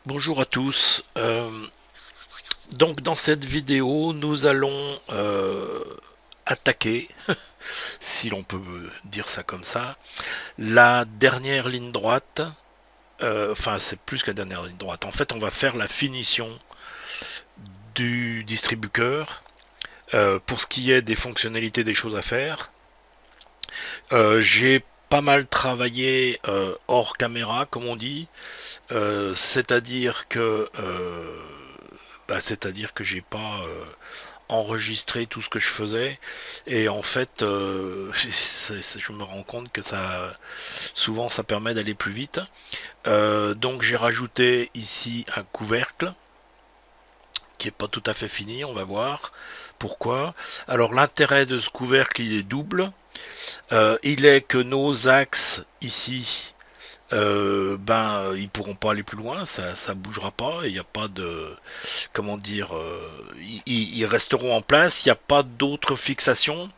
Bonjour à tous. Donc dans cette vidéo, nous allons attaquer, si l'on peut dire ça comme ça, la dernière ligne droite. Enfin, c'est plus que la dernière ligne droite. En fait, on va faire la finition du distributeur pour ce qui est des fonctionnalités, des choses à faire. J'ai pas mal travaillé hors caméra, comme on dit. C'est-à-dire que j'ai pas enregistré tout ce que je faisais et en fait je me rends compte que ça souvent ça permet d'aller plus vite. Donc j'ai rajouté ici un couvercle qui est pas tout à fait fini, on va voir pourquoi. Alors l'intérêt de ce couvercle il est double. Il est que nos axes ici ils pourront pas aller plus loin, ça bougera pas, il n'y a pas de, comment dire, ils resteront en place, il n'y a pas d'autres fixations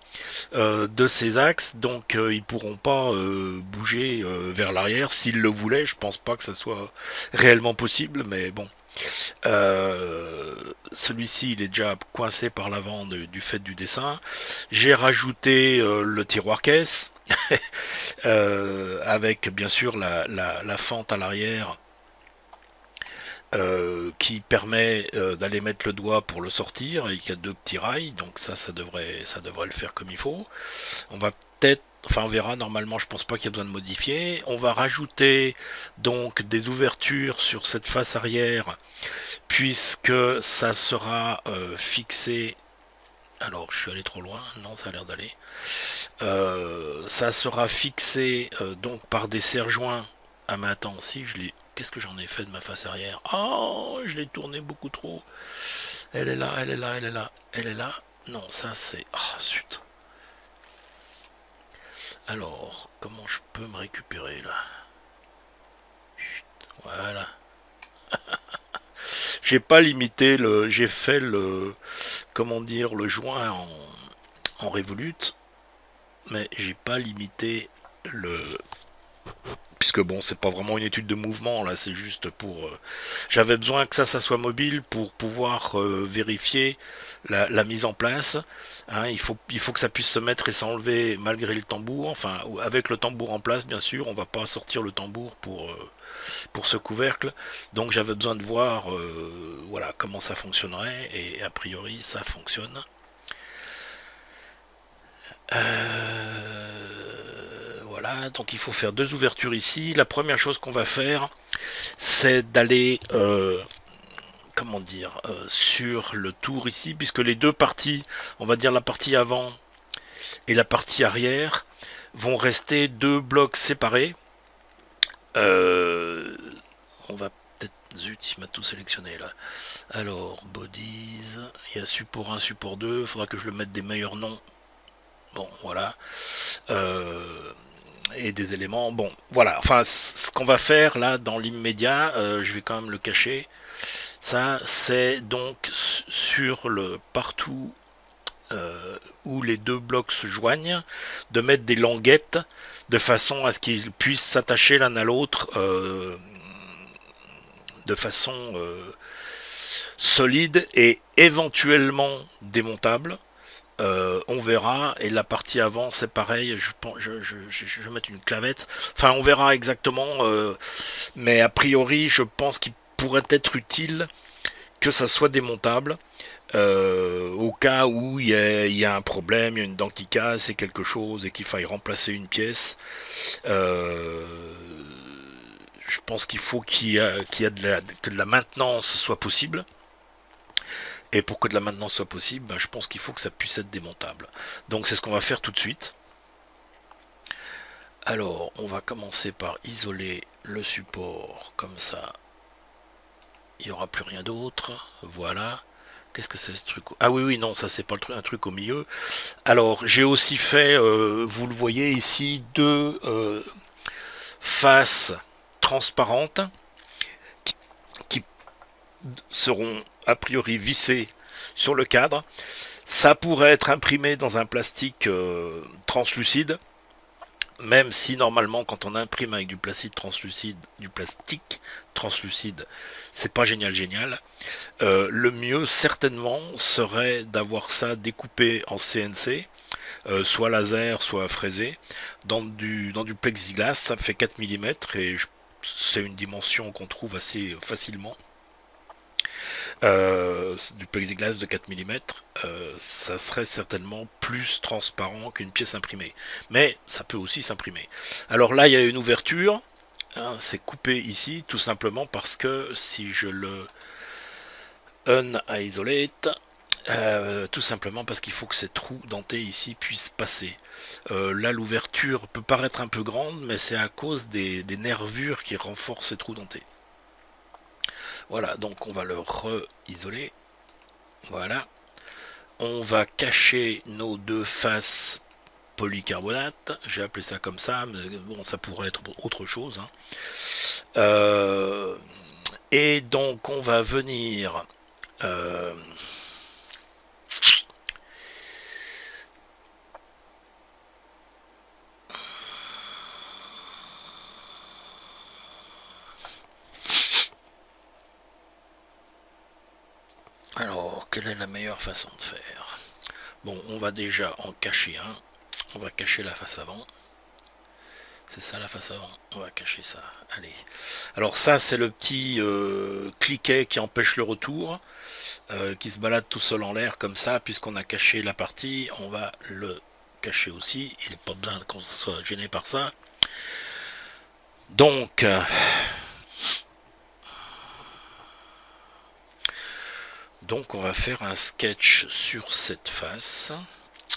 de ces axes, donc ils pourront pas bouger vers l'arrière s'ils le voulaient. Je pense pas que ça soit réellement possible, mais bon. Celui-ci il est déjà coincé par l'avant du fait du dessin. J'ai rajouté le tiroir caisse avec bien sûr la fente à l'arrière qui permet d'aller mettre le doigt pour le sortir et qu'il y a deux petits rails, donc ça devrait le faire comme il faut. On va peut-être, enfin on verra, normalement je pense pas qu'il y a besoin de modifier. On va rajouter donc des ouvertures sur cette face arrière puisque ça sera fixé. Alors, je suis allé trop loin. Non, ça a l'air d'aller. Ça sera fixé donc par des serre-joints. Ah, mais attends, si je l'ai. Qu'est-ce que j'en ai fait de ma face arrière? Oh, je l'ai tourné beaucoup trop. Elle est là, elle est là, elle est là, elle est là. Non, ça c'est. Oh, zut. Alors, comment je peux me récupérer là? Voilà. J'ai pas limité le. J'ai fait le. Comment dire, le joint en Revolut, mais j'ai pas limité le, puisque bon, c'est pas vraiment une étude de mouvement là, c'est juste pour j'avais besoin que ça soit mobile pour pouvoir vérifier la mise en place, hein. Il faut que ça puisse se mettre et s'enlever malgré le tambour, enfin avec le tambour en place bien sûr. On va pas sortir le tambour pour ce couvercle, donc j'avais besoin de voir voilà comment ça fonctionnerait, et a priori ça fonctionne. Voilà, donc il faut faire deux ouvertures ici. La première chose qu'on va faire, c'est d'aller, comment dire, sur le tour ici, puisque les deux parties, on va dire la partie avant et la partie arrière, vont rester deux blocs séparés. Euh, on va peut-être... Zut, il m'a tout sélectionné là. Alors, bodies, il y a support 1, support 2, il faudra que je le mette des meilleurs noms. Bon, voilà. Et des éléments. Bon, voilà. Enfin, ce qu'on va faire là dans l'immédiat, je vais quand même le cacher. Ça, c'est donc sur le partout où les deux blocs se joignent, de mettre des languettes de façon à ce qu'ils puissent s'attacher l'un à l'autre de façon solide et éventuellement démontable. On verra, et la partie avant c'est pareil, je vais mettre une clavette, enfin on verra exactement, mais a priori je pense qu'il pourrait être utile que ça soit démontable, au cas où il y a un problème, il y a une dent qui casse et quelque chose et qu'il faille remplacer une pièce. Euh, je pense qu'il faut qu'il y a que de la maintenance soit possible. Et pour que de la maintenance soit possible, je pense qu'il faut que ça puisse être démontable. Donc c'est ce qu'on va faire tout de suite. Alors, on va commencer par isoler le support, comme ça, il n'y aura plus rien d'autre. Voilà. Qu'est-ce que c'est ce truc? Ah oui, oui, non, ça c'est pas un truc au milieu. Alors, j'ai aussi fait, vous le voyez ici, deux faces transparentes qui seront a priori vissées sur le cadre. Ça pourrait être imprimé dans un plastique translucide Même si normalement quand on imprime avec du plastique translucide, c'est pas génial génial. Le mieux certainement serait d'avoir ça découpé en CNC, soit laser, soit fraisé, dans du plexiglas. Ça fait 4 mm et c'est une dimension qu'on trouve assez facilement. Du plexiglas de 4 mm, ça serait certainement plus transparent qu'une pièce imprimée. Mais ça peut aussi s'imprimer. Alors là, il y a une ouverture. Hein, c'est coupé ici, tout simplement parce que si je le isolate, tout simplement parce qu'il faut que ces trous dentés ici puissent passer. Là, l'ouverture peut paraître un peu grande, mais c'est à cause des nervures qui renforcent ces trous dentés. Voilà, donc on va le re-isoler. Voilà. On va cacher nos deux faces polycarbonate. J'ai appelé ça comme ça, mais bon, ça pourrait être autre chose. Hein. Et donc, on va venir... Euh, alors, quelle est la meilleure façon de faire? Bon, on va déjà en cacher un. On va cacher la face avant. C'est ça la face avant. On va cacher ça. Allez. Alors ça, c'est le petit cliquet qui empêche le retour, qui se balade tout seul en l'air comme ça, puisqu'on a caché la partie. On va le cacher aussi. Il n'est pas besoin qu'on soit gêné par ça. Donc, on va faire un sketch sur cette face.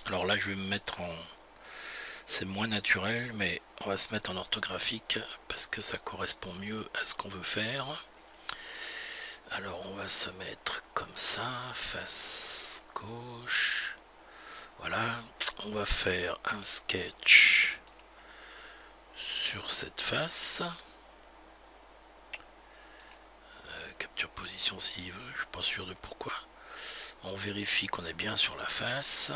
Alors là, je vais me mettre en... C'est moins naturel, mais on va se mettre en orthographique parce que ça correspond mieux à ce qu'on veut faire. Alors on va se mettre comme ça, face gauche. Voilà, on va faire un sketch sur cette face. Capture position s'il veut, je suis pas sûr de pourquoi. On vérifie qu'on est bien sur la face.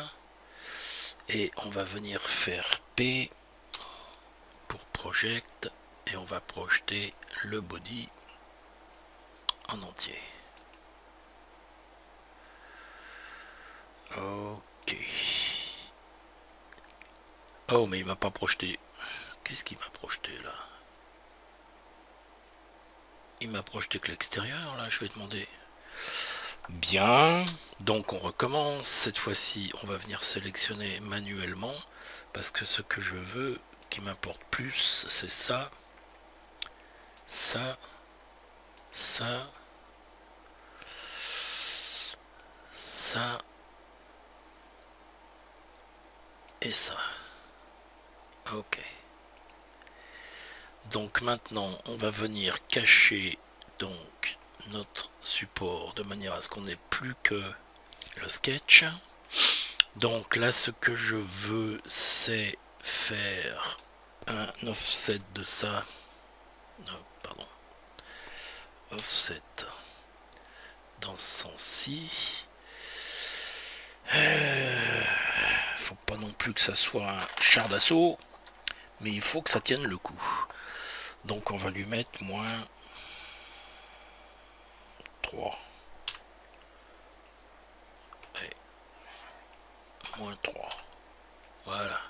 Et on va venir faire P pour project. Et on va projeter le body en entier. Ok. Oh, mais il m'a pas projeté. Qu'est-ce qu'il m'a projeté là? Il m'a projeté que l'extérieur là, je vais demander. Bien, donc on recommence. Cette fois-ci, on va venir sélectionner manuellement parce que ce que je veux qui m'importe plus, c'est ça, ça, ça, ça et ça. Ok. Donc maintenant, on va venir cacher donc notre support de manière à ce qu'on n'ait plus que le sketch. Donc là, ce que je veux, c'est faire un offset de ça. Non, pardon. Offset dans ce sens-ci. Faut pas non plus que ça soit un char d'assaut, mais il faut que ça tienne le coup. Donc on va lui mettre moins 3. Et moins 3. Voilà.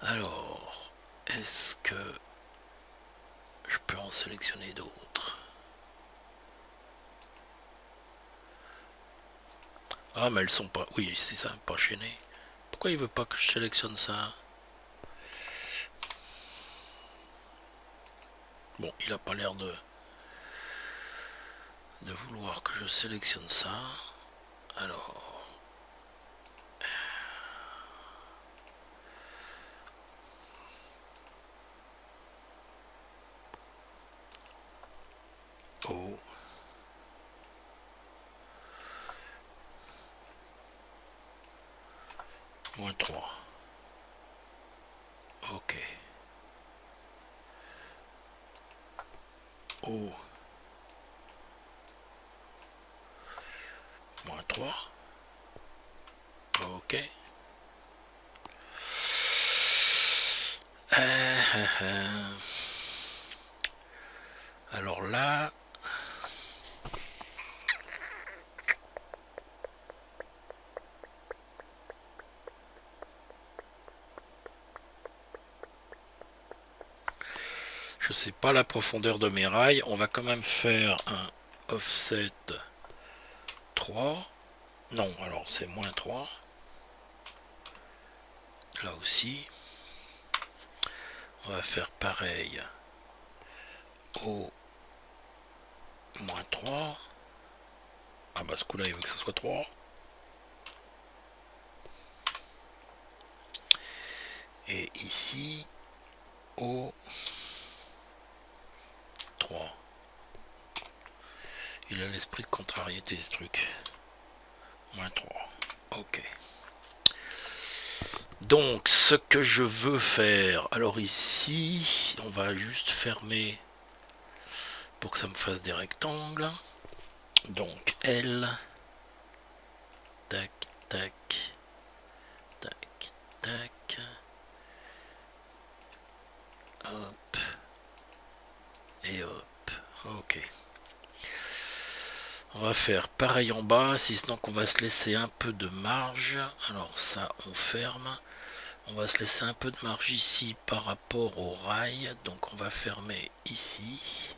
Alors, est-ce que je peux en sélectionner d'autres? Ah, mais elles sont pas... Oui, c'est ça, pas chaînées. Pourquoi il veut pas que je sélectionne ça? Bon, il a pas l'air de vouloir que je sélectionne ça. Alors... Oh. Moins 3. Ok. Oh. Moins 3. Ok. Alors là, je sais pas la profondeur de mes rails. On va quand même faire un offset 3. Non, alors c'est moins 3. Là aussi. On va faire pareil au moins 3. Ah bah ce coup là il veut que ça soit 3. Et ici au 3. Il a l'esprit de contrariété ce truc. Moins 3. Ok. Donc ce que je veux faire, alors ici on va juste fermer pour que ça me fasse des rectangles. Donc L, tac, tac, tac, tac, hop, et hop, ok. On va faire pareil en bas, si ce n'est qu'on va se laisser un peu de marge. Alors ça on ferme. On va se laisser un peu de marge ici par rapport au rail. Donc on va fermer ici.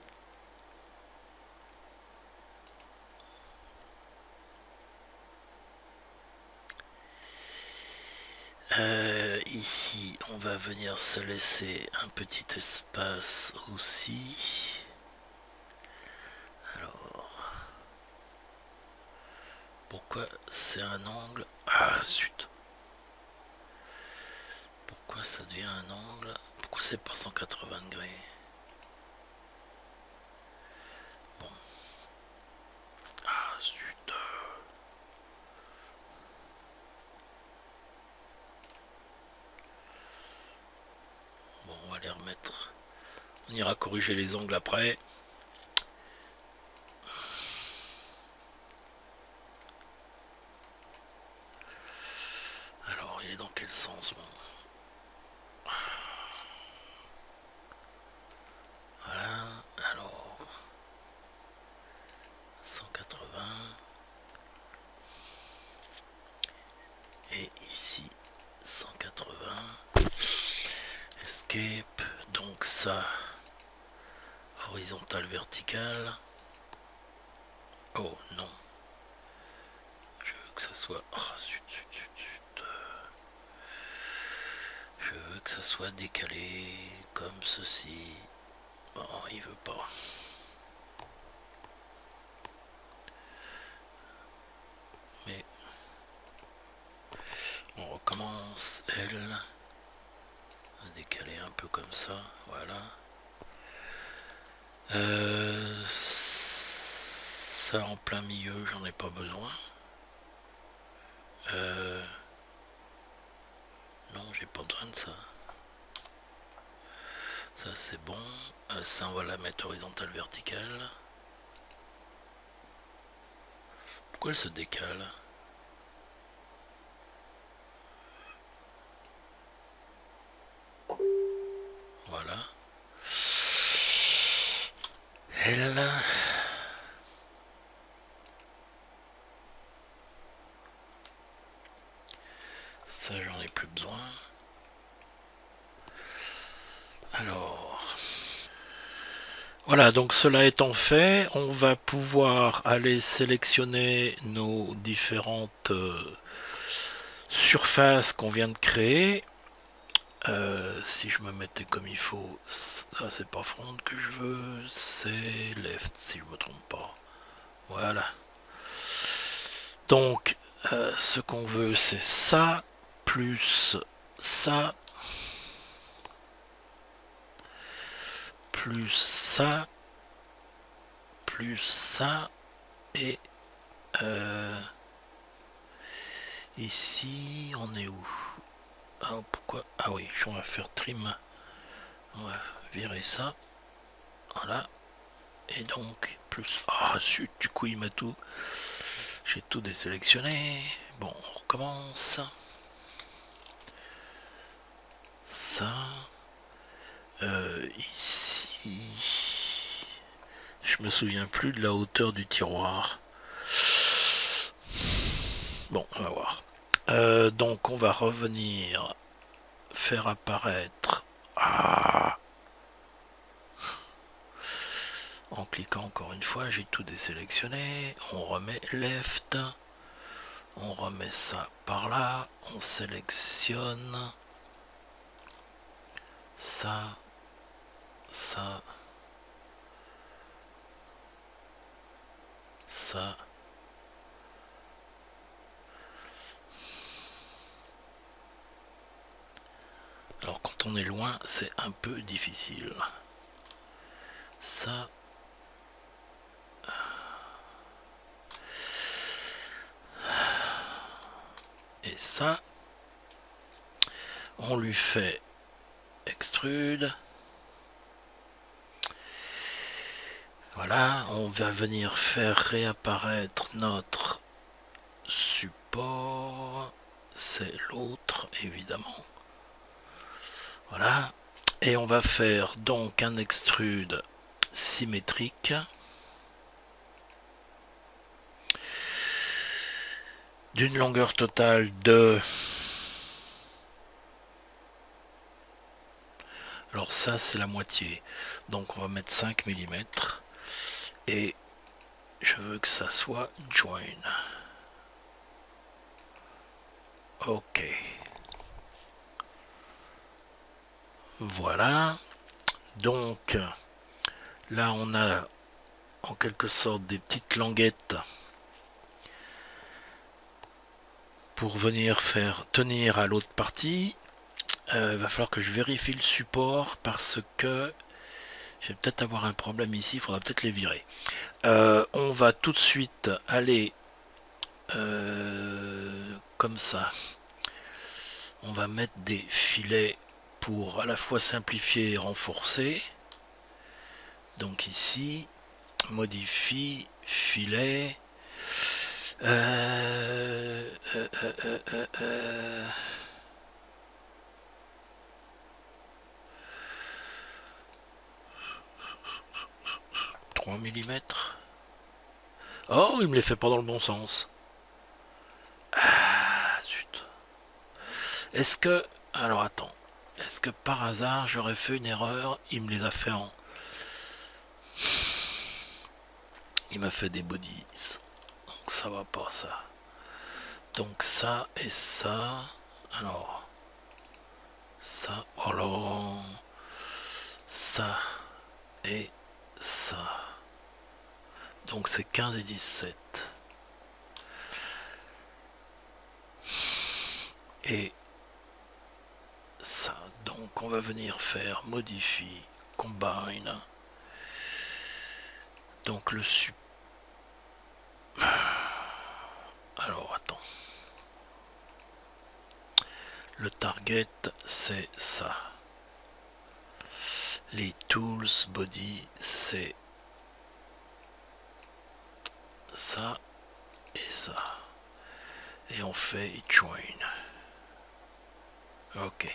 Ici, on va venir se laisser un petit espace aussi. Alors, pourquoi c'est un angle? Ah, zut. Pourquoi ça devient un angle? Pourquoi c'est pas 180 degrés? Bon. Ah, zut. Bon, on va les remettre. On ira corriger les angles après. Alors, il est dans quel sens? Bon. Voilà, alors 180 et ici 180. Escape, donc ça horizontal vertical. Oh non, je veux que ça soit, oh, zut, zut, zut, zut. Je veux que ça soit décalé comme ceci. Bon, il veut pas. Mais on recommence, elle, à décaler un peu comme ça, voilà. Ça en plein milieu, j'en ai pas besoin. Non, j'ai pas besoin de ça. Ça c'est bon. Ça on va la mettre horizontale verticale. Pourquoi elle se décale? Voilà. Elle. Ça j'en ai plus besoin. Alors. Voilà, donc cela étant fait, on va pouvoir aller sélectionner nos différentes surfaces qu'on vient de créer. Si je me mettais comme il faut, ça c'est pas front que je veux, c'est left si je me trompe pas. Voilà. Donc, ce qu'on veut c'est ça, plus ça, plus ça, plus ça, et ici on est où? Ah, pourquoi? Ah oui, on va faire trim. On va virer ça. Voilà. Et donc, plus. Ah, zut, du coup, il m'a tout. J'ai tout désélectionné. Bon, on recommence. Ça. Ici, je me souviens plus de la hauteur du tiroir. Bon, on va voir. Donc on va revenir faire apparaître. Ah, en cliquant encore une fois, j'ai tout désélectionné. On remet left. On remet ça par là. On sélectionne ça, ça, ça. Alors quand on est loin, c'est un peu difficile. Ça. Et ça. On lui fait extrude. Voilà, on va venir faire réapparaître notre support. C'est l'autre, évidemment. Voilà. Et on va faire donc un extrude symétrique. D'une longueur totale de... Alors ça, c'est la moitié. Donc on va mettre 5 mm. Et je veux que ça soit join. Ok. Voilà. Donc là on a en quelque sorte des petites languettes pour venir faire tenir à l'autre partie. Va falloir que je vérifie le support parce que je vais peut-être avoir un problème ici, il faudra peut-être les virer. On va tout de suite aller comme ça. On va mettre des filets pour à la fois simplifier et renforcer. Donc ici, modifie, filet. 3 mm. Oh, il me les fait pas dans le bon sens. Ah, zut. Est-ce que... Alors attends. Est-ce que par hasard j'aurais fait une erreur? Il me les a fait en... Il m'a fait des bodies. Donc ça va pas ça. Donc ça et ça. Alors. Ça. Oh là. Ça et ça. Donc c'est 15 et 17. Et ça. Donc on va venir faire modifie, combine. Donc le support. Alors attends. Le target c'est ça. Les tools body c'est ça et ça. Et on fait join. Ok.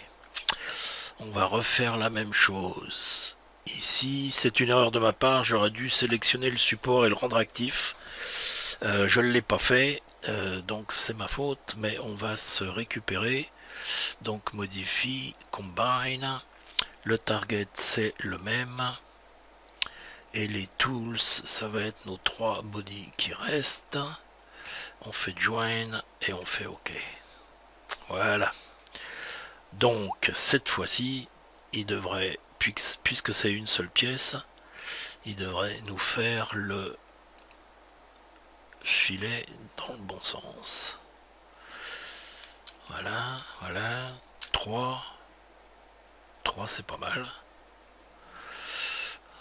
On va refaire la même chose. Ici, c'est une erreur de ma part, j'aurais dû sélectionner le support et le rendre actif. Je ne l'ai pas fait, donc c'est ma faute, mais on va se récupérer. Donc modifie, combine, le target c'est le même. Et les tools, ça va être nos 3 bodies qui restent. On fait join et on fait OK. Voilà. Donc cette fois-ci, il devrait, puisque c'est une seule pièce, il devrait nous faire le filet dans le bon sens. Voilà, voilà. 3. 3 c'est pas mal.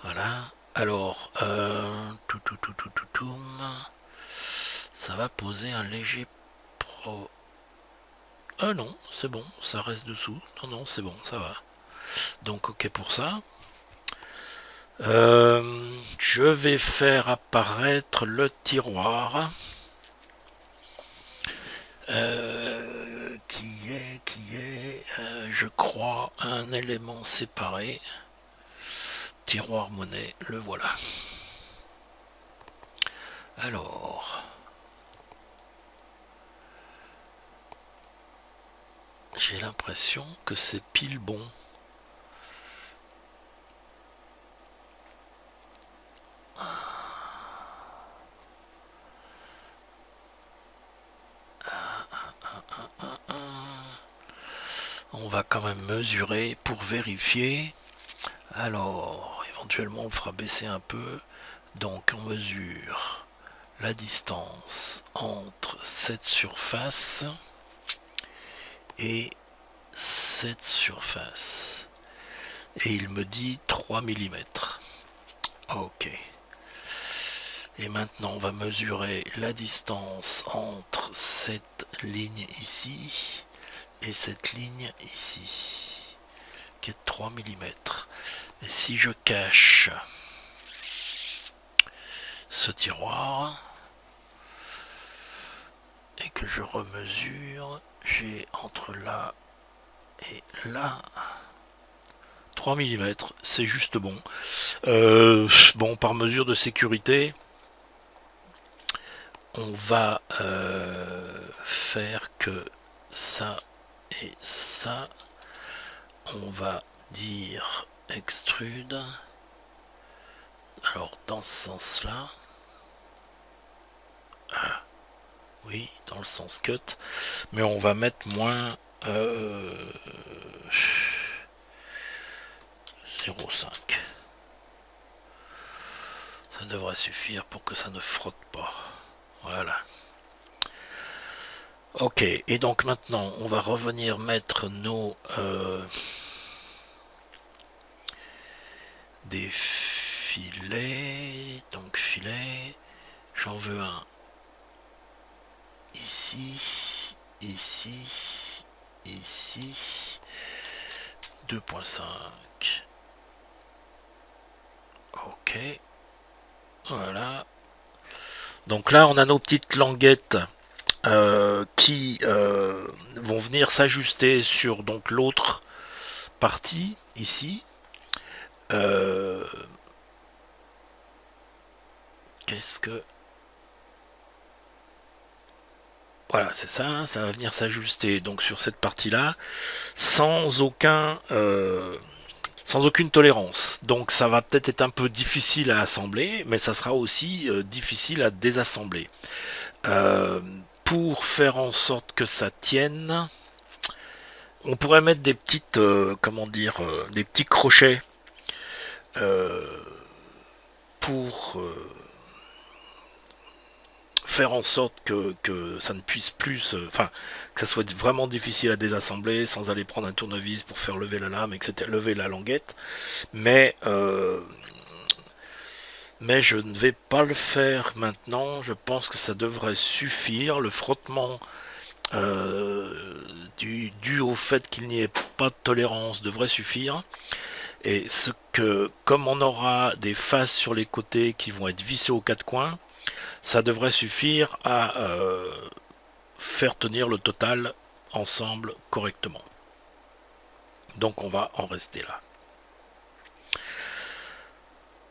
Voilà. Alors, ça va poser un léger pro. Ah non, c'est bon, ça reste dessous. Non, non, c'est bon, ça va. Donc ok pour ça. Je vais faire apparaître le tiroir. Qui est, je crois, un élément séparé. tiroir monnaie, le voilà. Alors, j'ai l'impression que c'est pile bon. On va quand même mesurer pour vérifier. Alors, éventuellement, on fera baisser un peu. Donc, on mesure la distance entre cette surface et cette surface. Et il me dit 3 mm. Ok. Et maintenant, on va mesurer la distance entre cette ligne ici et cette ligne ici, qui est de 3 mm. Et si je cache ce tiroir et que je remesure, j'ai entre là et là 3 mm, c'est juste bon. Bon, par mesure de sécurité, on va faire que ça et ça, on va dire extrude. Alors dans ce sens là, oui, dans le sens cut, mais on va mettre moins 0,5. Ça devrait suffire pour que ça ne frotte pas. Voilà. Ok, et donc maintenant on va revenir mettre nos des filets. Donc filet, j'en veux un ici, ici, ici, 2.5. Ok, voilà. Donc là on a nos petites languettes qui vont venir s'ajuster sur donc l'autre partie ici. Qu'est-ce que... Voilà, c'est ça, ça va venir s'ajuster donc sur cette partie-là, sans aucune tolérance. Donc ça va peut-être être un peu difficile à assembler, mais ça sera aussi difficile à désassembler. Pour faire en sorte que ça tienne, on pourrait mettre des petites, comment dire, des petits crochets pour faire en sorte que ça ne puisse plus, enfin, que ça soit vraiment difficile à désassembler sans aller prendre un tournevis pour faire lever la lame, etc., lever la languette. Mais je ne vais pas le faire maintenant. Je pense que ça devrait suffire. Le frottement dû au fait qu'il n'y ait pas de tolérance devrait suffire. Et comme on aura des faces sur les côtés qui vont être vissées aux quatre coins, ça devrait suffire à faire tenir le total ensemble correctement. Donc on va en rester là.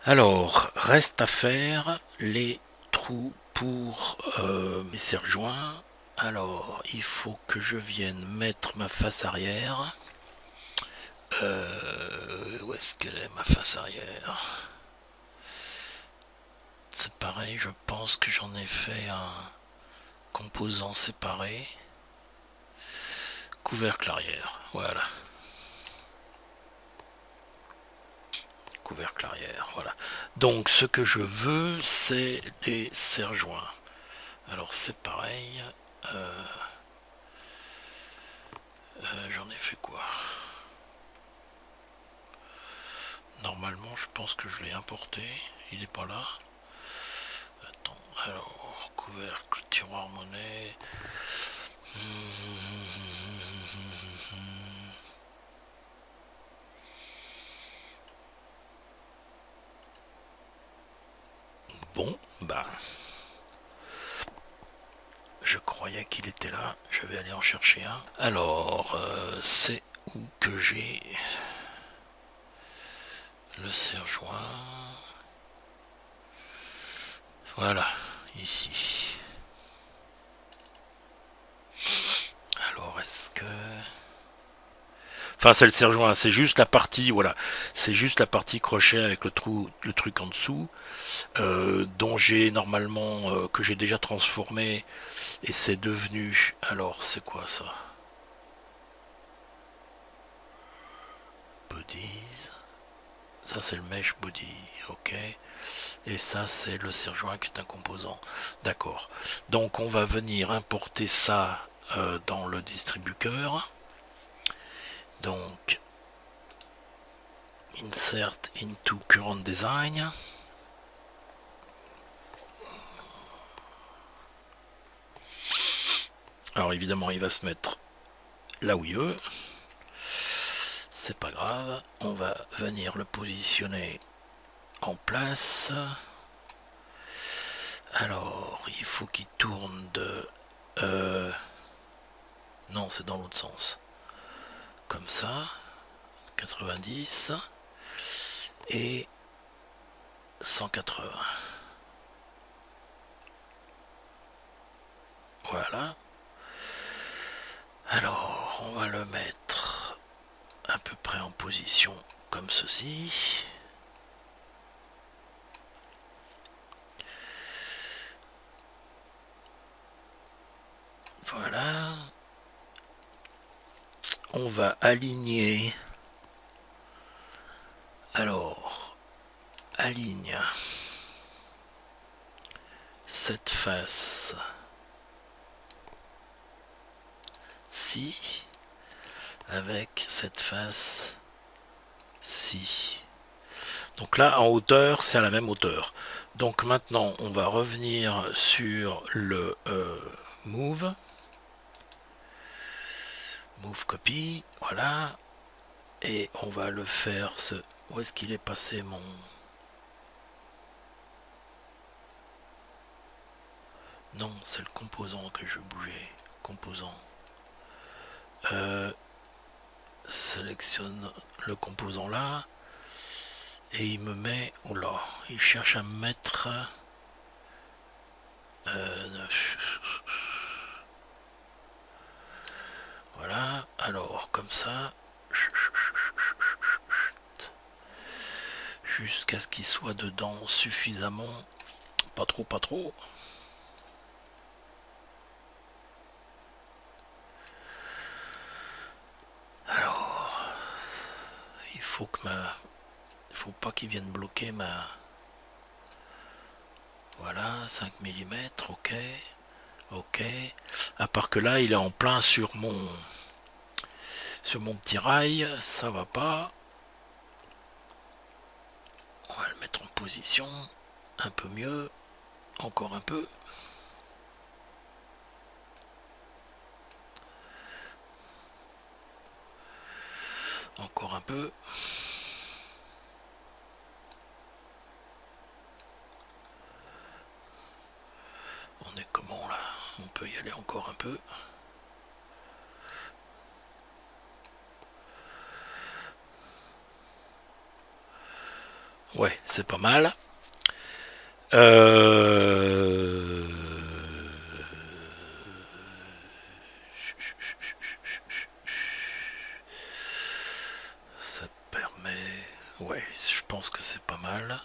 Alors, reste à faire les trous pour mes serre-joints. Alors, il faut que je vienne mettre ma face arrière. Où est-ce qu'elle est, ma face arrière? C'est pareil, je pense que j'en ai fait un composant séparé. Couvercle arrière, voilà. Couvercle arrière, voilà. Donc ce que je veux, c'est des serre-joints. Alors c'est pareil. J'en ai fait quoi? Normalement, je pense que je l'ai importé. Il n'est pas là. Attends, alors, couvercle, tiroir monnaie. Bon, bah... Je croyais qu'il était là. Je vais aller en chercher un. Alors, c'est où que j'ai... Le serre-joint. Voilà, ici. Alors, est-ce que... Enfin, c'est le serre-joint, c'est juste la partie, voilà. C'est juste la partie crochet avec le truc en dessous, dont j'ai normalement, que j'ai déjà transformé, et c'est devenu... Alors, c'est quoi ça? Bodies. Ça, c'est le mesh body, ok. Et ça, c'est le serre-joint qui est un composant. D'accord. Donc, on va venir importer ça dans le distributeur. Donc, insert into current design. Alors, évidemment, il va se mettre là où il veut. C'est pas grave. On va venir le positionner en place. Alors, il faut qu'il tourne de... non, c'est dans l'autre sens. Comme ça. 90 et 180. Voilà. Alors, on va le mettre à peu près en position comme ceci. Voilà. On va aligner. Alors, aligne cette face ci avec cette face ci. Donc là, en hauteur, c'est à la même hauteur. Donc maintenant, on va revenir sur le move. Move copy, voilà. Et on va le faire ce... Où est-ce qu'il est passé mon... Non, c'est le composant que je bougeais. Composant. Sélectionne le composant là. Et il me met... Oula, il cherche à me mettre... voilà, alors comme ça... Jusqu'à ce qu'il soit dedans suffisamment. Pas trop, pas trop. Alors... Il faut que ma... Il faut pas qu'il vienne bloquer ma... Voilà, 5 mm, ok. Ok. À part que là, il est en plein sur mon petit rail, ça va pas. On va le mettre en position. Un peu mieux. Encore un peu. Encore un peu. On est comment là? On peut y aller encore un peu. Ouais, c'est pas mal. Ça permet... Ouais, je pense que c'est pas mal.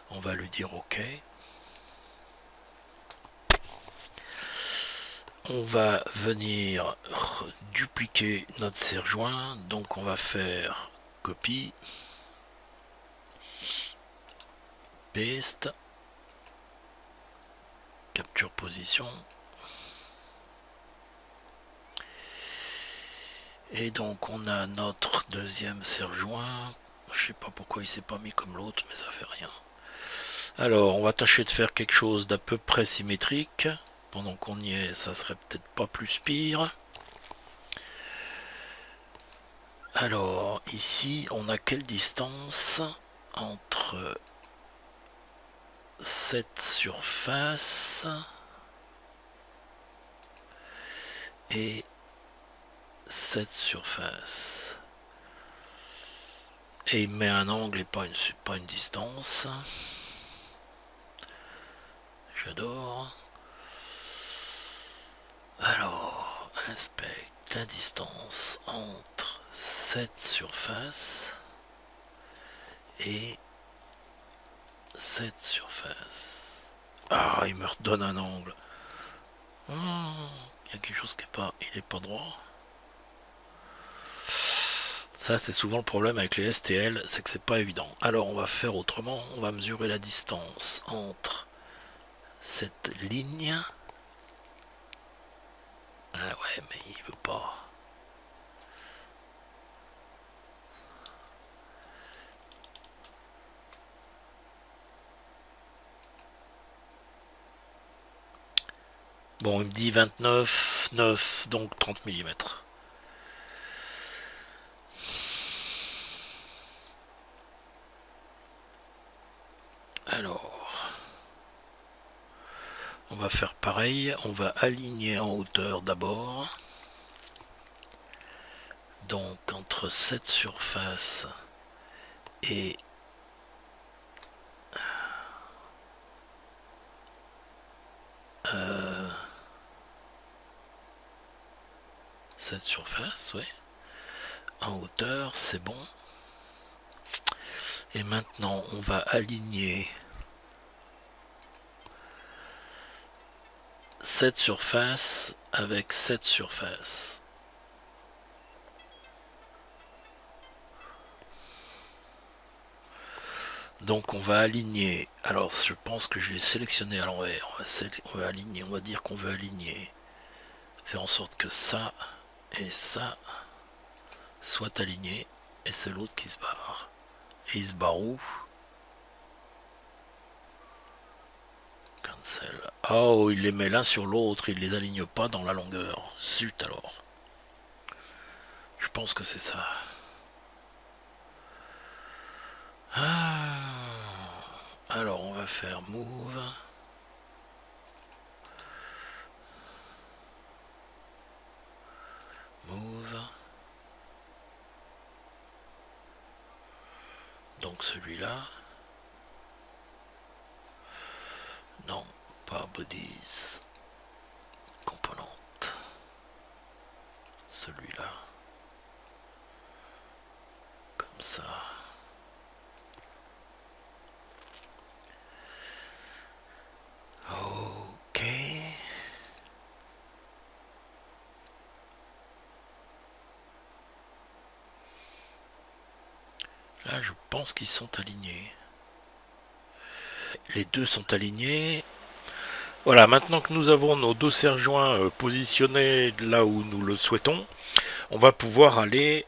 On va lui dire OK. On va venir dupliquer notre serre-joint. Donc on va faire copie. Paste. Capture position. Et donc on a notre deuxième serre-joint. Je sais pas pourquoi il s'est pas mis comme l'autre, mais ça fait rien. Alors on va tâcher de faire quelque chose d'à peu près symétrique. Pendant qu'on y est, ça serait peut-être pas plus pire. Alors ici on a quelle distance entre cette surface et cette surface? Et il met un angle et pas une distance. J'adore. Alors, inspecte la distance entre cette surface et cette surface. Ah, il me redonne un angle. Il y a quelque chose qui est pas... Il est pas droit. Ça, c'est souvent le problème avec les STL, c'est que c'est pas évident. Alors, on va faire autrement. On va mesurer la distance entre cette ligne. Ah ouais, mais il veut pas. Bon, il me dit 29,9, donc 30 mm. Alors, on va faire pareil. On va aligner en hauteur d'abord. Donc, entre cette surface et cette surface, ouais. En hauteur, c'est bon. Et maintenant, on va aligner cette surface avec cette surface. Donc on va aligner. Alors je pense que je l'ai sélectionné à l'envers. On va aligner. On va dire qu'on veut aligner. Faire en sorte que ça et ça soient alignés. Et c'est l'autre qui se barre. Et il se barre où? Cancel. Oh, il les met l'un sur l'autre. Il les aligne pas dans la longueur. Zut alors. Je pense que c'est ça. Ah. Alors on va faire move. Move. Donc celui-là. Non, pas bodies. Componente. Celui-là. Comme ça. Ok. Là, je pense qu'ils sont alignés. Les deux sont alignés. Voilà, maintenant que nous avons nos deux serre-joints positionnés là où nous le souhaitons, on va pouvoir aller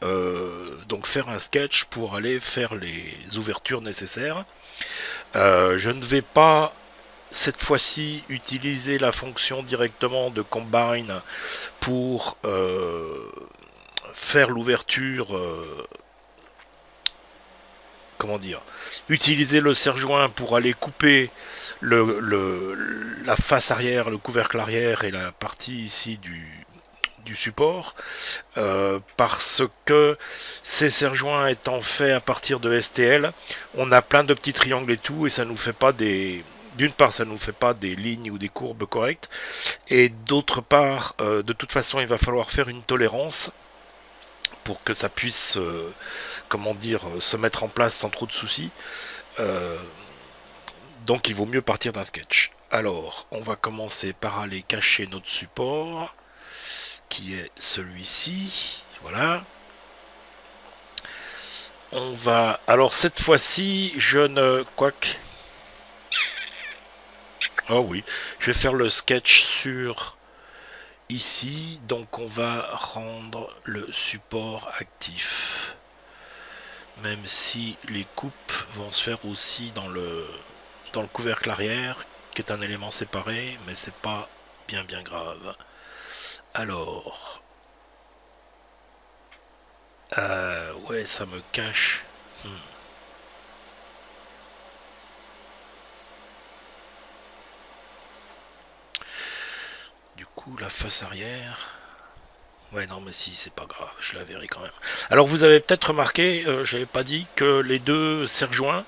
donc faire un sketch pour aller faire les ouvertures nécessaires. Je ne vais pas cette fois-ci utiliser la fonction directement de combine pour faire l'ouverture, comment dire, utiliser le serre-joint pour aller couper la face arrière, le couvercle arrière et la partie ici du support, parce que ces serre-joints étant faits à partir de STL, on a plein de petits triangles et tout, et ça nous fait pas des... D'une part, ça nous fait pas des lignes ou des courbes correctes, et d'autre part, de toute façon, il va falloir faire une tolérance pour que ça puisse, comment dire, se mettre en place sans trop de soucis. Euh, donc il vaut mieux partir d'un sketch. Alors, on va commencer par aller cacher notre support, qui est celui-ci. Voilà. On va... Alors cette fois-ci, je ne... Quoique... Oh oui, je vais faire le sketch sur ici. Donc on va rendre le support actif. Même si les coupes vont se faire aussi dans le couvercle arrière, qui est un élément séparé, mais c'est pas bien grave. Alors, ouais, ça me cache. Du coup, la face arrière. Ouais, non, mais si, c'est pas grave, je la verrai quand même. Alors, vous avez peut-être remarqué, j'avais pas dit que les deux serre-joints,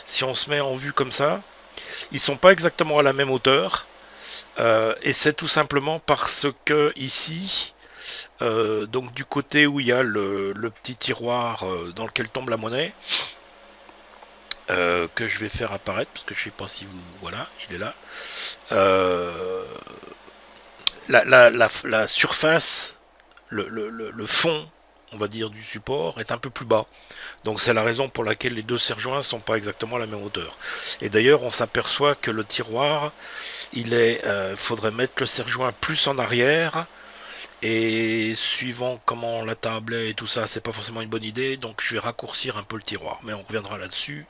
si on se met en vue comme ça, ils sont pas exactement à la même hauteur. Et c'est tout simplement parce que ici, donc du côté où il y a le petit tiroir dans lequel tombe la monnaie, que je vais faire apparaître, parce que je sais pas si vous... Voilà, il est là. Euh, la surface, le fond, on va dire, du support est un peu plus bas. Donc c'est la raison pour laquelle les deux serre-joints sont pas exactement à la même hauteur. Et d'ailleurs, on s'aperçoit que le tiroir, faudrait mettre le serre-joint plus en arrière. Et suivant comment la table est et tout ça, c'est pas forcément une bonne idée. Donc je vais raccourcir un peu le tiroir. Mais on reviendra là-dessus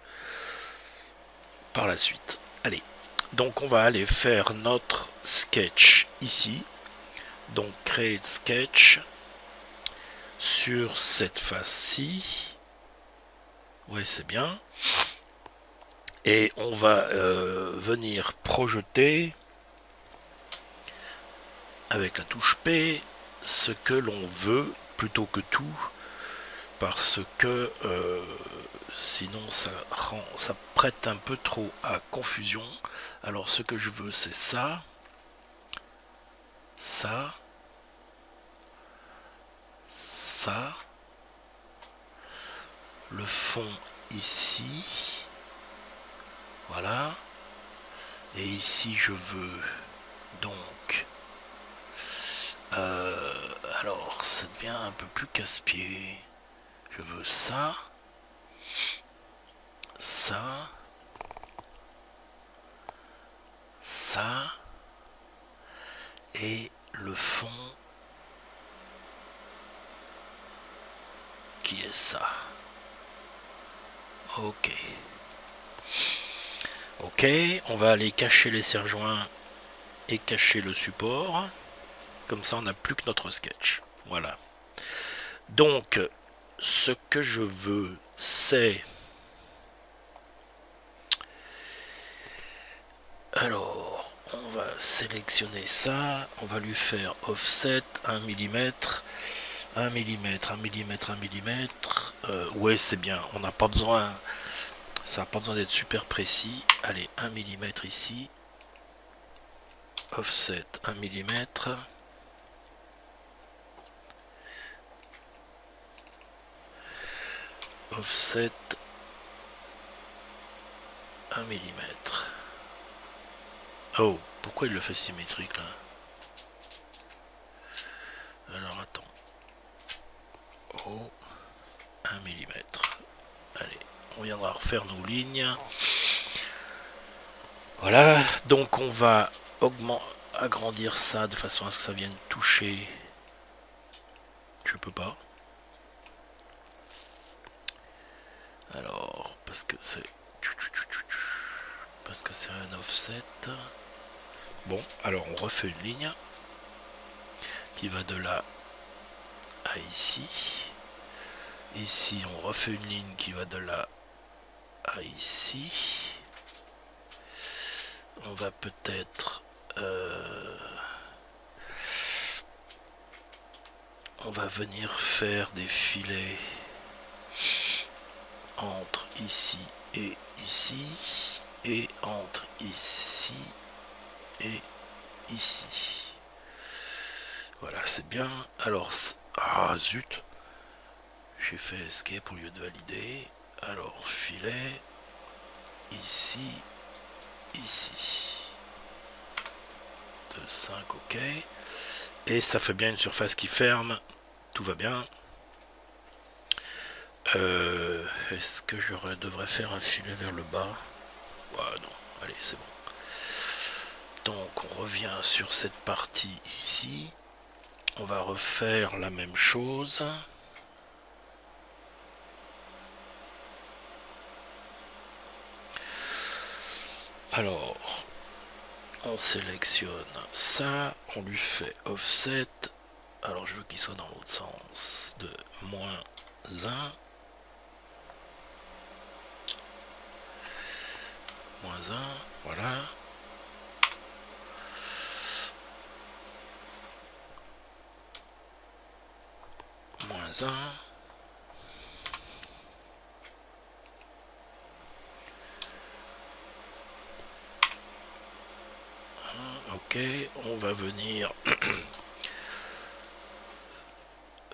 par la suite. Allez. Donc on va aller faire notre sketch ici. Donc créer sketch sur cette face-ci. Ouais, c'est bien. Et on va venir projeter avec la touche P ce que l'on veut plutôt que tout, parce que sinon ça prête un peu trop à confusion. Alors ce que je veux, c'est ça, ça, ça, le fond ici, voilà, et ici je veux donc alors ça devient un peu plus casse-pied. Je veux ça, ça, ça, et le fond qui est ça. Ok. Ok, on va aller cacher les serre-joints et cacher le support. Comme ça, on n'a plus que notre sketch. Voilà. Donc, ce que je veux, c'est... Alors, on va sélectionner ça. On va lui faire offset 1 mm. 1 mm, 1 mm, 1 mm. Ouais, c'est bien. On n'a pas besoin... Ça n'a pas besoin d'être super précis. Allez, 1 mm ici. Offset 1 mm. Offset 1 mm. Oh, pourquoi il le fait symétrique là? Alors attends. Oh, 1 mm. Allez, on viendra refaire nos lignes. Voilà, donc on va agrandir ça de façon à ce que ça vienne toucher. Je peux pas. Alors, parce que c'est un offset. Bon, alors on refait une ligne qui va de là à ici. Ici, on refait une ligne qui va de là à ici. On va peut-être... on va venir faire des filets entre ici et ici. Et entre ici et ici. Voilà, c'est bien. Alors, ah zut, j'ai fait escape au lieu de valider. Alors, filet, ici, ici. 2, 5, ok. Et ça fait bien une surface qui ferme. Tout va bien. Est-ce que je devrais faire un filet vers le bas? Ouais, non. Allez, c'est bon. Donc, on revient sur cette partie ici. On va refaire la même chose. Alors, on sélectionne ça, on lui fait offset. Alors je veux qu'il soit dans l'autre sens, de moins 1. Moins 1, voilà. -1. Ok, on va venir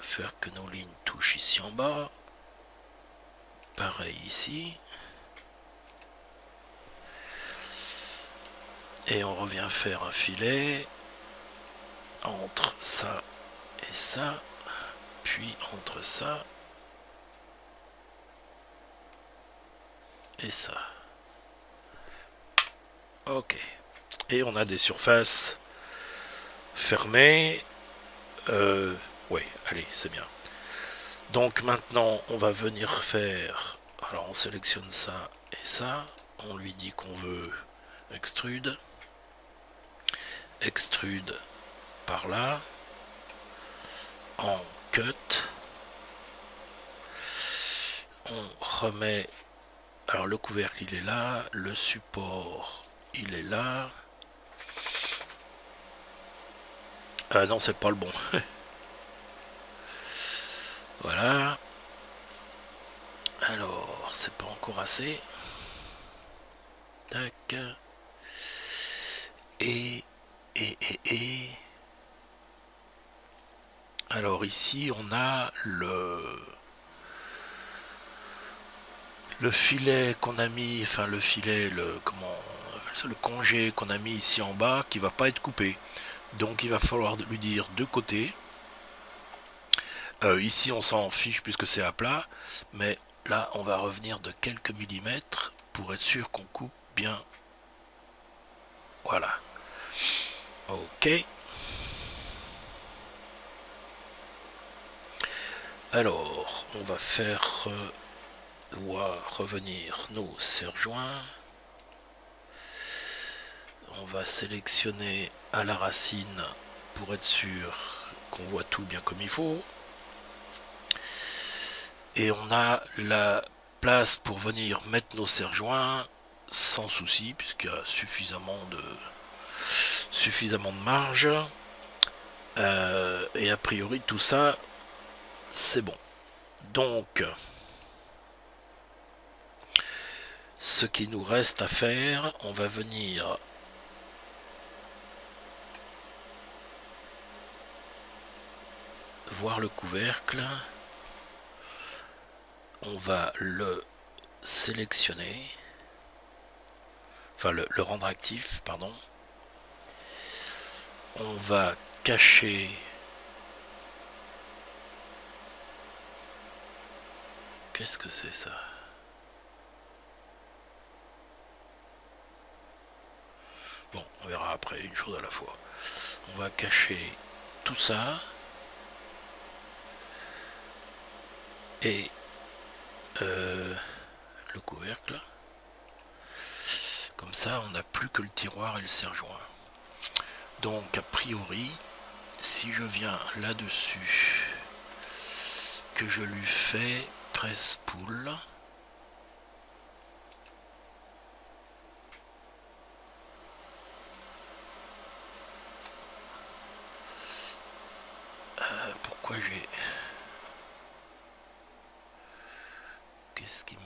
faire que nos lignes touchent ici en bas. Pareil ici. Et on revient faire un filet entre ça et ça, puis entre ça et ça. Ok. Et on a des surfaces fermées. Ouais, allez, c'est bien. Donc maintenant, on va venir faire... Alors on sélectionne ça et ça. On lui dit qu'on veut extrude. Extrude par là. En cut. On remet... Alors le couvercle il est là. Le support il est là. Ah non, c'est pas le bon. Voilà. Alors, c'est pas encore assez. Tac. Et. Alors ici, on a le filet qu'on a mis, enfin le filet, le congé qu'on a mis ici en bas qui va pas être coupé. Donc il va falloir lui dire de côté. Ici on s'en fiche puisque c'est à plat, mais là on va revenir de quelques millimètres pour être sûr qu'on coupe bien. Voilà. Ok. Alors, on va faire revenir nos serre-joints. On va sélectionner à la racine pour être sûr qu'on voit tout bien comme il faut. Et on a la place pour venir mettre nos serre-joints sans souci puisqu'il y a suffisamment de marge. Et a priori tout ça c'est bon. Donc ce qui nous reste à faire, on va venir voir le couvercle. On va le sélectionner, enfin le rendre actif, pardon. On va cacher qu'est-ce que c'est ça? Bon, on verra après, une chose à la fois. On va cacher tout ça et le couvercle. Comme ça, on n'a plus que le tiroir et le serre-joint. Donc, a priori, si je viens là-dessus, que je lui fais presse poule, pourquoi j'ai... Qu'est-ce qui me...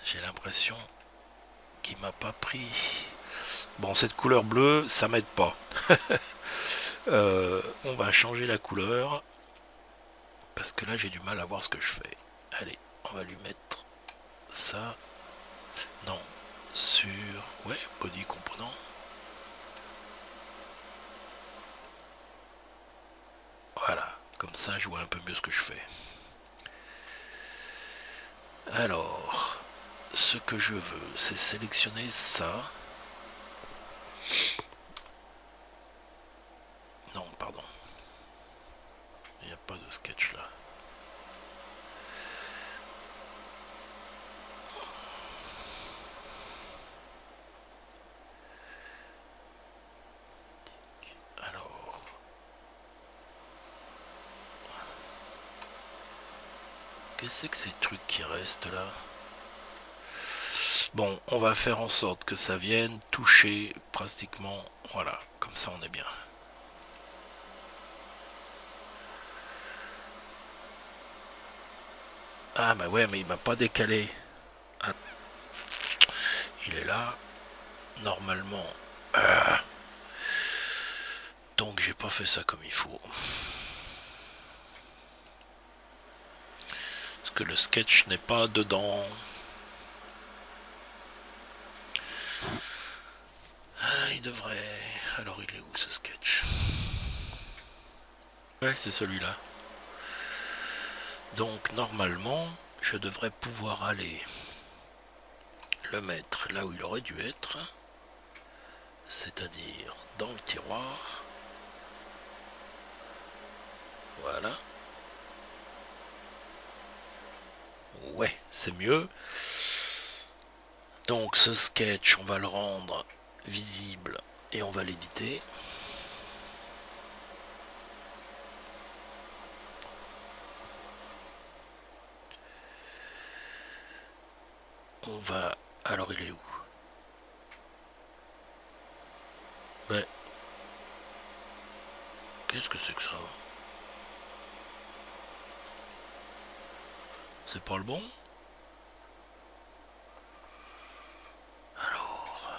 J'ai l'impression qu'il m'a pas pris. Bon, cette couleur bleue, ça m'aide pas. On va changer la couleur parce que là j'ai du mal à voir ce que je fais. Allez, on va lui mettre ça. Non, sur... Ouais, body component. Voilà, comme ça je vois un peu mieux ce que je fais. Alors, ce que je veux, c'est sélectionner ça. Non, pardon. Il n'y a pas de sketch là. Alors... Qu'est-ce que c'est que ces trucs qui restent là? Bon, on va faire en sorte que ça vienne toucher pratiquement, voilà, comme ça on est bien. Ah bah ouais, mais il m'a pas décalé. Ah, il est là, normalement. Ah, donc j'ai pas fait ça comme il faut. Parce que le sketch n'est pas dedans. Ah, il devrait... Alors il est où ce sketch? Ouais, c'est celui-là. Donc normalement, je devrais pouvoir aller le mettre là où il aurait dû être, c'est-à-dire dans le tiroir. Voilà. Ouais, c'est mieux. Donc ce sketch, on va le rendre visible et on va l'éditer. On va... Alors il est où? Mais... Qu'est-ce que c'est que ça? C'est pas le bon? Alors...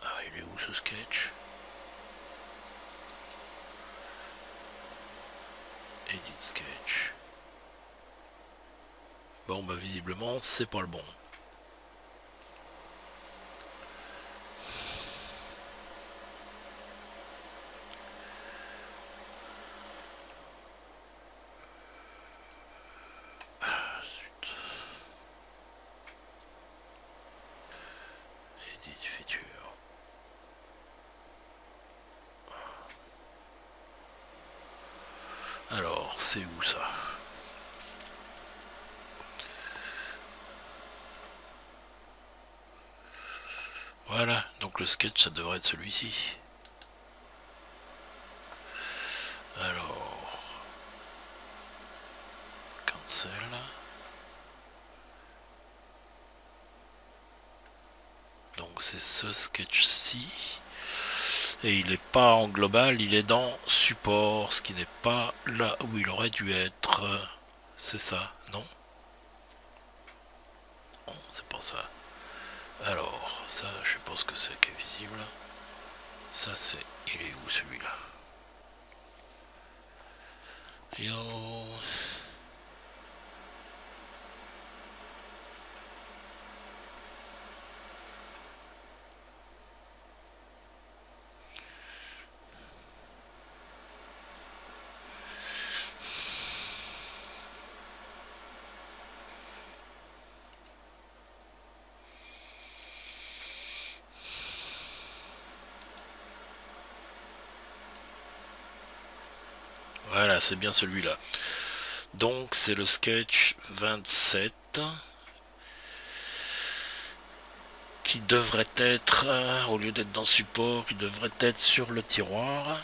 Ah, il est où ce sketch? Edit sketch. Bon, bah visiblement, c'est pas le bon. Ah, zut. Edit feature. Alors, c'est où ça? Voilà, donc le sketch, ça devrait être celui-ci. Alors, cancel. Donc c'est ce sketch-ci. Et il n'est pas en global, il est dans support, ce qui n'est pas là où il aurait dû être. C'est ça, non? Non, c'est pas ça. Alors, ça, je pense que c'est qui est visible. Ça, c'est... Il est où celui-là? Yo. Voilà, c'est bien celui-là. Donc, c'est le sketch 27 qui devrait être, au lieu d'être dans support, il devrait être sur le tiroir.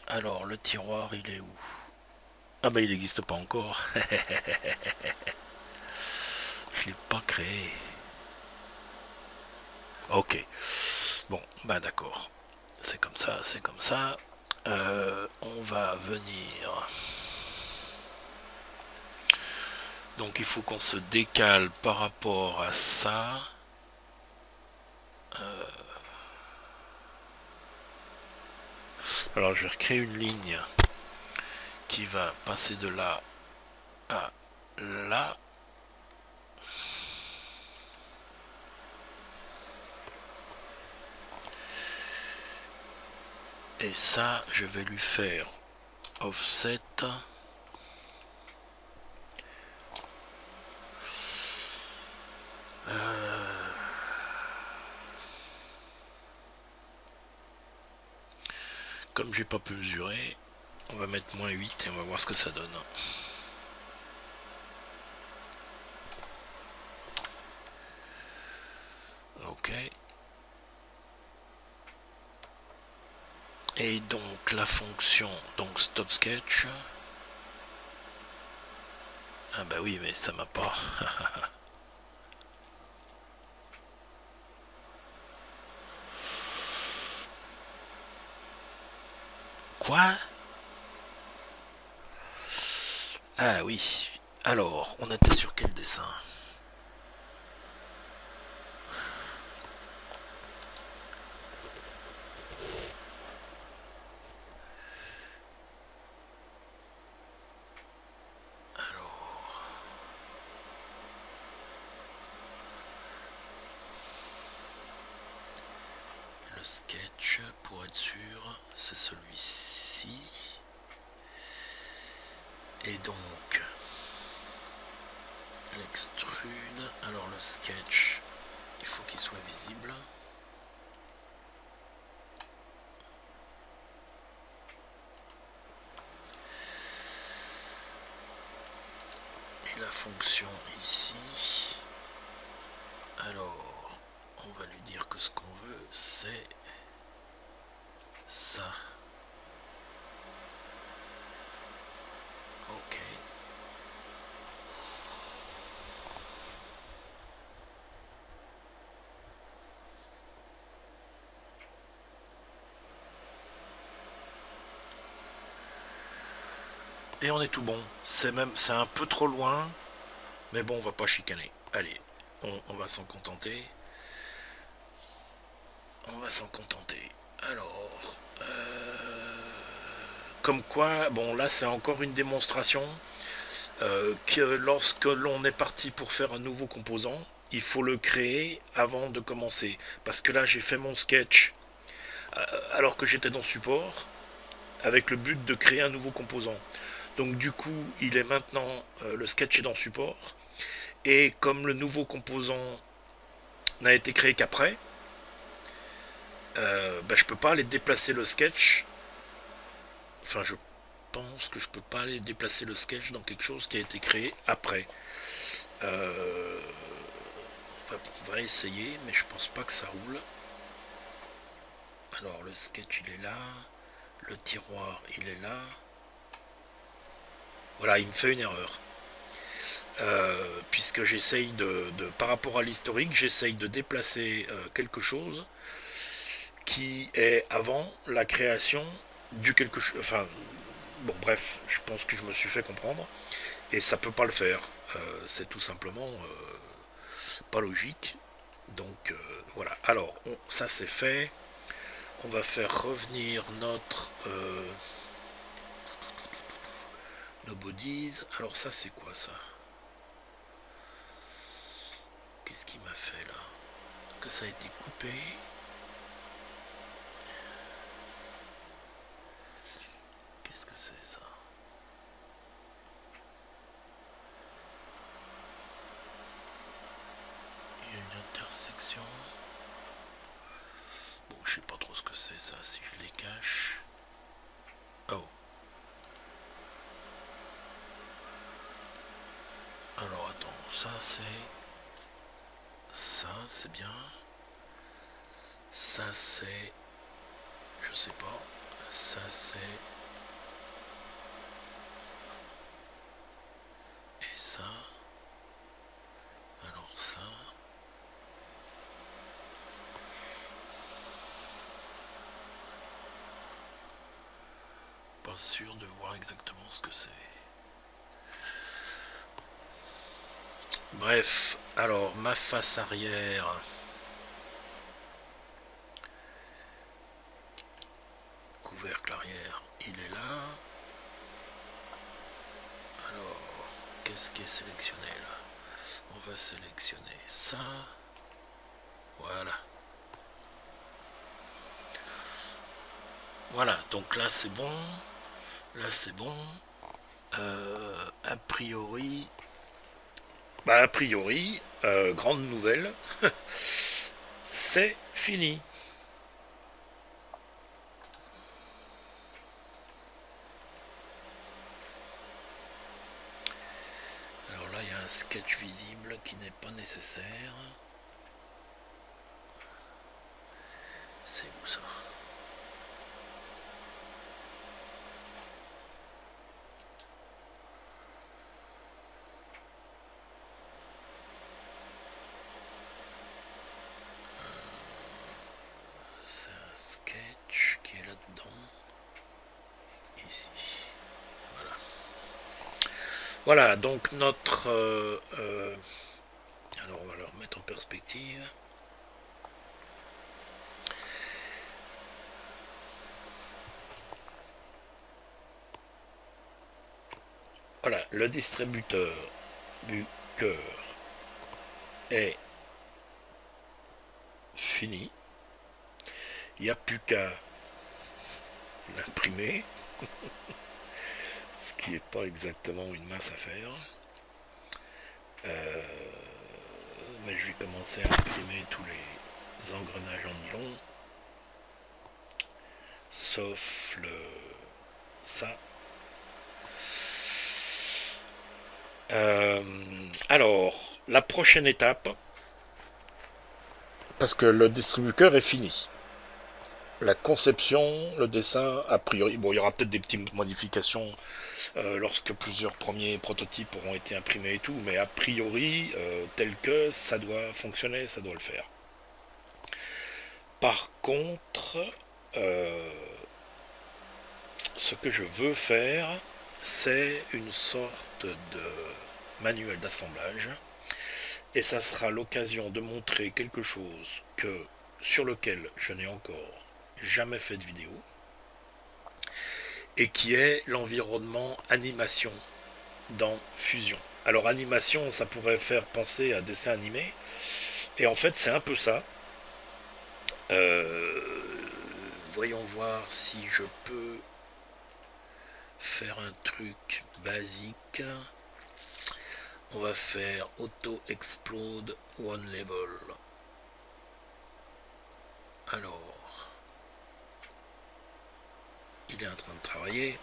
Alors, le tiroir, il est où? Ah bah il n'existe pas encore. Je l'ai pas créé. Ok. Bon, bah d'accord. C'est comme ça, c'est comme ça. On va venir. Donc il faut qu'on se décale par rapport à ça. Alors je vais recréer une ligne qui va passer de là à là. Et ça, je vais lui faire offset. Comme j'ai pas pu mesurer, on va mettre -8 et on va voir ce que ça donne. Ok. Et donc la fonction, donc stop sketch. Ah bah oui, mais ça m'a pas. Quoi? Ah oui. Alors, on était sur quel dessin? Le sketch, pour être sûr, c'est celui-ci. Et donc, l'extrude. Alors le sketch, il faut qu'il soit visible. Et la fonction ici. Alors, on va lui dire que ce qu'on veut, c'est ça. Ok. Et on est tout bon. C'est un peu trop loin, mais bon, on va pas chicaner. Allez, on va s'en contenter. On va s'en contenter. Alors, comme quoi, bon là c'est encore une démonstration que lorsque l'on est parti pour faire un nouveau composant, il faut le créer avant de commencer. Parce que là j'ai fait mon sketch alors que j'étais dans support, avec le but de créer un nouveau composant. Donc du coup, il est maintenant, le sketch est dans support, et comme le nouveau composant n'a été créé qu'après, je peux pas aller déplacer le sketch. Enfin, je pense que je peux pas aller déplacer le sketch dans quelque chose qui a été créé après. Euh, on va essayer, mais je pense pas que ça roule. Alors le sketch il est là, le tiroir il est là. Voilà, il me fait une erreur. Puisque j'essaye par rapport à l'historique, j'essaye de déplacer quelque chose qui est avant la création du quelque chose. Enfin, bon, bref, je pense que je me suis fait comprendre. Et ça peut pas le faire. C'est tout simplement pas logique. Donc voilà. Alors, ça c'est fait. On va faire revenir nos bodies. Alors ça c'est quoi ça? Qu'est-ce qu'il m'a fait là? Que ça a été coupé. Qu'est-ce que c'est ça? Il y a une intersection. Bon, je sais pas trop ce que c'est ça, si je les cache. Oh. Alors attends, ça c'est bien. Ça c'est, je sais pas. Ça c'est, et ça. Alors ça. Pas sûr de voir exactement ce que c'est. Bref, alors ma face arrière. Couvercle arrière, il est là. Alors, qu'est-ce qui est sélectionné là? On va sélectionner ça. Voilà. Voilà, donc là c'est bon. Là c'est bon. A priori. A priori, grande nouvelle. C'est fini. Alors là, il y a un sketch visible qui n'est pas nécessaire. C'est où ça? Voilà, donc notre... alors on va le remettre en perspective. Voilà, le distributeur du cœur est fini. Il n'y a plus qu'à l'imprimer, ce qui n'est pas exactement une mince affaire. Euh, mais je vais commencer à imprimer tous les engrenages en nylon, sauf le ça. Alors, la prochaine étape, parce que le distributeur est fini. La conception, le dessin, a priori, bon, il y aura peut-être des petites modifications lorsque plusieurs premiers prototypes auront été imprimés et tout, mais a priori, tel que ça doit fonctionner, ça doit le faire. Par contre, euh, ce que je veux faire, c'est une sorte de manuel d'assemblage, et ça sera l'occasion de montrer quelque chose sur lequel je n'ai encore jamais fait de vidéo, et qui est l'environnement animation dans Fusion. Alors animation, ça pourrait faire penser à dessin animé, et en fait c'est un peu ça. Euh, Voyons voir si je peux faire un truc basique. On va faire Auto Explode One Level. Alors, il est en train de travailler.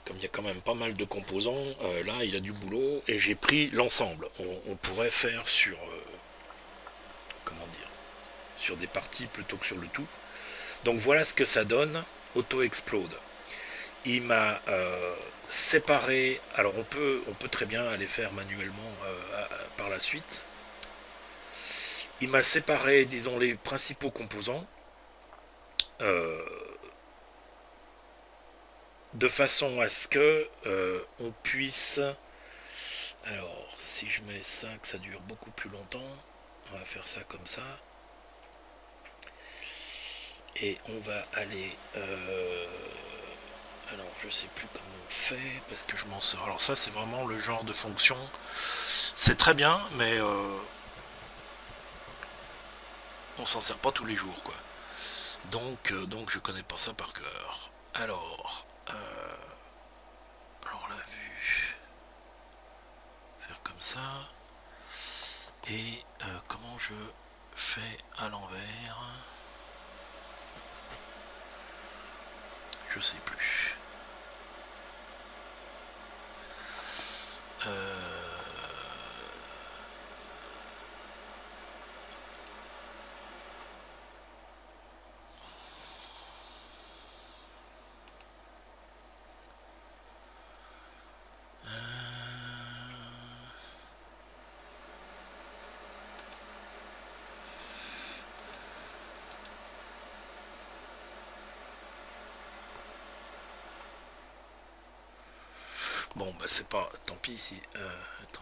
Comme il y a quand même pas mal de composants, là il a du boulot et j'ai pris l'ensemble. On pourrait faire sur comment dire, sur des parties plutôt que sur le tout. Donc voilà ce que ça donne. Auto Explode. Il m'a séparé. Alors on peut très bien aller faire manuellement par la suite. Il m'a séparé, disons, les principaux composants euh, de façon à ce que on puisse. Alors, si je mets ça, que ça dure beaucoup plus longtemps, on va faire ça comme ça. Et on va aller. Alors, je sais plus comment on fait parce que je m'en sors. Alors, ça, c'est vraiment le genre de fonction. C'est très bien, mais on s'en sert pas tous les jours, quoi. Donc je connais pas ça par cœur. Alors la vue, faire comme ça. Et comment je fais à l'envers? Je sais plus. Euh, Bon, bah c'est pas. Tant pis si. Attends.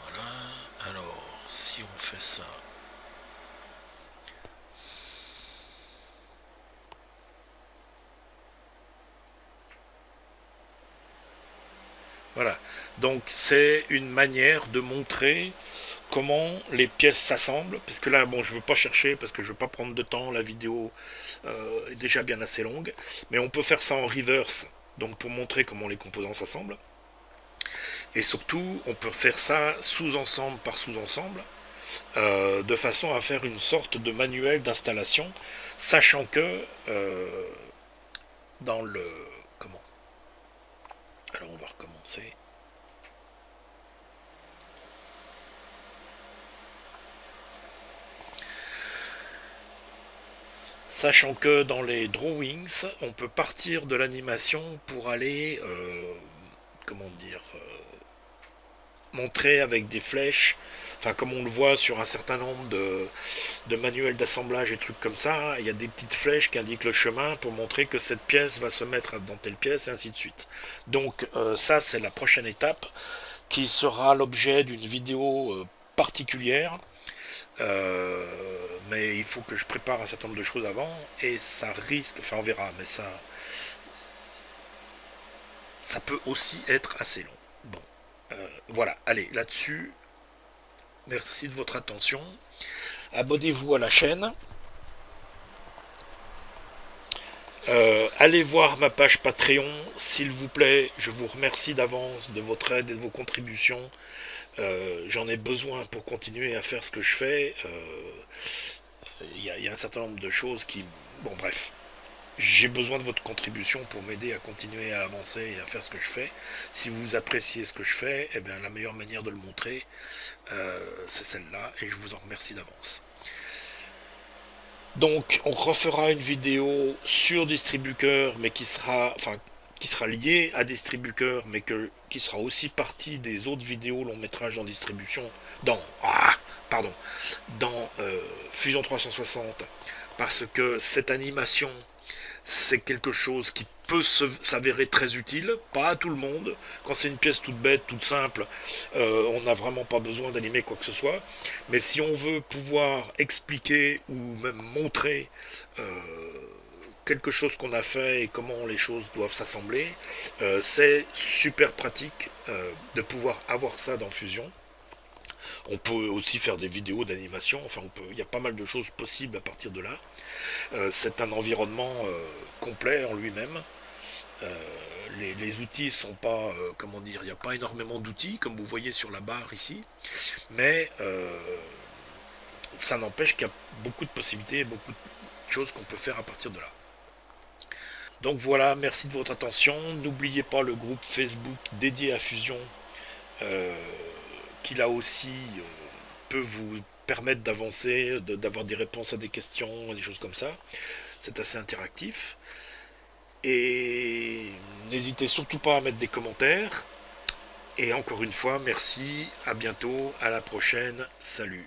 Voilà. Alors, si on fait ça. Voilà. Donc, c'est une manière de montrer comment les pièces s'assemblent. Parce que là, bon, je veux pas chercher parce que je veux pas prendre de temps. La vidéo est déjà bien assez longue. Mais on peut faire ça en reverse. Donc, pour montrer comment les composants s'assemblent. Et surtout, on peut faire ça sous-ensemble par sous-ensemble, de façon à faire une sorte de manuel d'installation, sachant que dans le... Comment? Alors on va recommencer. Sachant que dans les drawings, on peut partir de l'animation pour aller, comment dire, montrer avec des flèches, enfin comme on le voit sur un certain nombre de manuels d'assemblage et trucs comme ça, il y a des petites flèches qui indiquent le chemin pour montrer que cette pièce va se mettre dans telle pièce et ainsi de suite. Donc ça c'est la prochaine étape qui sera l'objet d'une vidéo particulière. Mais il faut que je prépare un certain nombre de choses avant et ça risque, enfin on verra, mais ça peut aussi être assez long. Bon, voilà, allez, là-dessus, merci de votre attention. Abonnez-vous à la chaîne. Allez voir ma page Patreon, s'il vous plaît. Je vous remercie d'avance de votre aide et de vos contributions. J'en ai besoin pour continuer à faire ce que je fais. Y a un certain nombre de choses qui... Bon, bref. J'ai besoin de votre contribution pour m'aider à continuer à avancer et à faire ce que je fais. Si vous appréciez ce que je fais, eh bien, la meilleure manière de le montrer, c'est celle-là, et je vous en remercie d'avance. Donc, on refera une vidéo sur Distribucœur, mais qui sera liée à Distribucœur, mais qui sera aussi partie des autres vidéos long métrage en distribution, pardon, dans Fusion 360, parce que cette animation, c'est quelque chose qui peut s'avérer très utile, pas à tout le monde. Quand c'est une pièce toute bête, toute simple, on n'a vraiment pas besoin d'animer quoi que ce soit. Mais si on veut pouvoir expliquer ou même montrer quelque chose qu'on a fait et comment les choses doivent s'assembler, c'est super pratique de pouvoir avoir ça dans Fusion. On peut aussi faire des vidéos d'animation, enfin il y a pas mal de choses possibles à partir de là. C'est un environnement complet en lui-même. Les outils sont pas, comment dire, il n'y a pas énormément d'outils comme vous voyez sur la barre ici, mais ça n'empêche qu'il y a beaucoup de possibilités et beaucoup de choses qu'on peut faire à partir de là. Donc voilà, merci de votre attention. N'oubliez pas le groupe Facebook dédié à Fusion, euh, qui là aussi peut vous permettre d'avancer, d'avoir des réponses à des questions, des choses comme ça. C'est assez interactif. Et n'hésitez surtout pas à mettre des commentaires. Et encore une fois, merci, à bientôt, à la prochaine, salut.